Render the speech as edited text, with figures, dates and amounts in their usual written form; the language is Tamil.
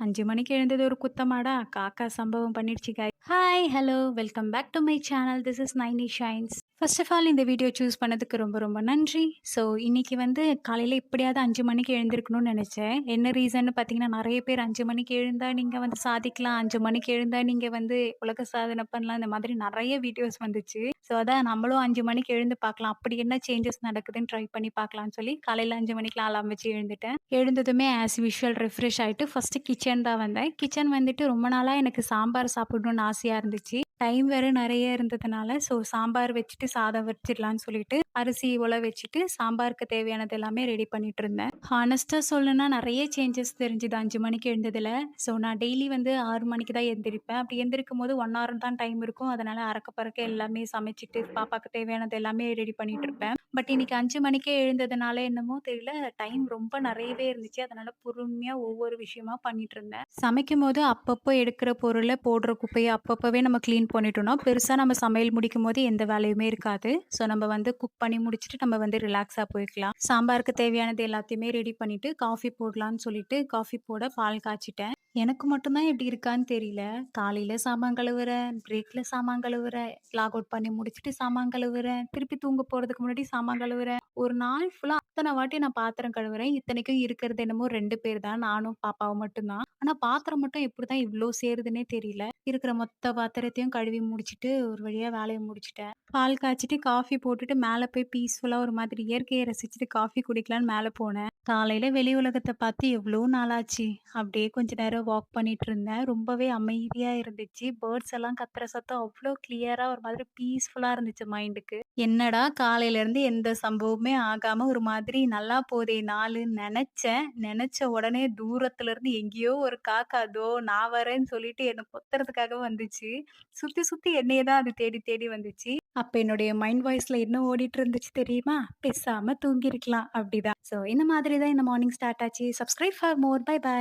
5 மணிக்கு எழுந்தது ஒரு குத்தமாடா? காக்கா சம்பவம் பண்ணிடுச்சு hi, hello, welcome back to my channel. This is Naini shines. First of all இந்த வீடியோ சூஸ் பண்ணதுக்கு ரொம்ப ரொம்ப நன்றி. ஸோ இன்னைக்கு வந்து காலையில எப்படியாவது 5 மணிக்கு எழுந்திருக்கணும்னு நெனச்சேன். என்ன ரீசன்னு பார்த்தீங்கன்னா, நெறைய பேர் 5 மணிக்கு எழுந்தா நீங்க வந்து சாதிக்கலாம். 5 மணிக்கு எழுந்தா நீங்க வந்து உலக சாதனை பண்ணலாம். இந்த மாதிரி நெறைய வீடியோஸ் வந்துச்சு. ஸோ அதான் நம்மளும் 5 மணிக்கு எழுந்து பார்க்கலாம். அப்படி என்ன சேஞ்சஸ் நடக்குதுன்னு ட்ரை பண்ணி பார்க்கலான்னு சொல்லி காலையில 5 மணிக்கெல்லாம் அலார்ம் வச்சு எழுந்துட்டேன். எழுந்ததுமே ஆஸ் யூசுவல் ரெஃப்ரெஷ் ஆயிட்டு ஃபர்ஸ்ட்டு கிச்சன் தான் வந்தேன். கிச்சன் வந்துட்டு ரொம்ப நாளா எனக்கு சாம்பார் சாப்பிடணும்னு ஆசையா இருந்துச்சு. டைம் வேற நெறைய இருந்ததுனால, ஸோ சாம்பார் வச்சுட்டு சாதம் வச்சிடலான்னு சொல்லிட்டு, அரிசி ஊற வச்சுட்டு சாம்பாருக்கு தேவையானது எல்லாமே ரெடி பண்ணிட்டு இருந்தேன். ஹானஸ்ட்டா சொல்லணும்னா நெறைய சேஞ்சஸ் தெரிஞ்சுது 5 மணிக்கு எழுந்ததுல. ஸோ நான் டெய்லி வந்து 6 மணிக்கு தான் எந்திரிப்பேன். அப்படி எந்திரிக்கும்போது 1 ஹவர் தான் டைம் இருக்கும். அதனால அறக்க பறக்க எல்லாமே சமைச்சுட்டு, பாப்பாக்கு தேவையானது எல்லாமே ரெடி பண்ணிட்டு இருப்பேன். பட் இன்னைக்கு 5 மணிக்கே எழுந்ததுனால என்னமோ தெரியல, டைம் ரொம்ப நெறையவே இருந்துச்சு. அதனால பொறுமையா ஒவ்வொரு விஷயமா பண்ணிட்டு இருந்தேன். சமைக்கும்போது அப்பப்போ எடுக்கிற பொருள, போடுற குப்பைய அப்பப்பவே நம்ம கிளீன் பண்ணிட்டோம்னா, பெருசா நம்ம சமையல் முடிக்கும்போது எந்த வேலையுமே இருக்காது. ஸோ நம்ம வந்து குக் பண்ணி முடிச்சுட்டு நம்ம வந்து ரிலாக்ஸா போய்க்கலாம். சாம்பாருக்கு தேவையானது எல்லாத்தையுமே ரெடி பண்ணிட்டு, காஃபி போடலான்னு சொல்லிட்டு, காஃபி போட பால் காய்ச்சிட்டேன். எனக்கு மட்டும் தான் இப்படி இருக்கான்னு தெரியல. காலையில சாமான் கழுவுறேன், பிரேக்ல சாமான் கழுவுறேன், லாக் அவுட் பண்ணி முடிச்சுட்டு சாமான் கழுவுறேன், திருப்பி தூங்க போறதுக்கு முன்னாடி சாமான் கழுவுறேன். ஒரு நாள் ஃபுல்லா அத்தன வாட்டி நான் பாத்திரம் கழுவுறேன். இத்தனைக்கும் இருக்கிறது என்னமோ 2 பேர் தான். நானும் பாப்பாவும் மட்டும் தான். ஆனா பாத்திரம் மட்டும் எப்படிதான் இவ்ளோ சேருதுன்னே தெரியல. இருக்கிற மொத்த பாத்திரத்தையும் கழுவி முடிச்சுட்டு, ஒரு வழியா வேலைய முடிச்சுட்டேன். பால் காய்ச்சிட்டு, காஃபி போட்டுட்டு மேல போய் பீஸ்ஃபுல்லா ஒரு மாதிரி இயற்கைய ரசிச்சுட்டு காஃபி குடிக்கலான்னு மேல போனேன். காலையில வெளி உலகத்த பார்த்து எவ்ளோ நாளாச்சு. அப்படியே கொஞ்ச நேரம் வாக் பண்ணிட்டு இருந்தேன். ரொம்பவே அமைதியா இருந்துச்சு. பேர்ட்ஸ் எல்லாம் கத்துற சத்தம் அவ்ளோ கிளியரா ஒரு மாதிரி பீஸ்ஃபுல்லா இருந்துச்சு மைண்டுக்கு. என்னடா காலையில இருந்து எந்த சம்பவமுமே ஆகாம ஒரு மாதிரி நல்லா போதே நாளுன்னு நெனச்சேன். நெனச்ச உடனே தூரத்துல இருந்து எங்கேயோ ஒரு காக்கா "தோ நான் வரேன்னு" சொல்லிட்டு என்ன கொத்துறதுக்காக வந்துச்சு. சுத்தி சுத்தி என்னைய தான் அது தேடி தேடி வந்துச்சு. அப்ப என்னுடைய மைண்ட் வாய்ஸ்ல என்ன ஓடிட்டு இருந்துச்சு தெரியுமா? பேசாம தூங்கியிருக்கலாம் அப்படிதான். ஸோ இந்த மாதிரி தான் இந்த மார்னிங் ஸ்டார்ட் ஆச்சு. Subscribe for more. Bye by.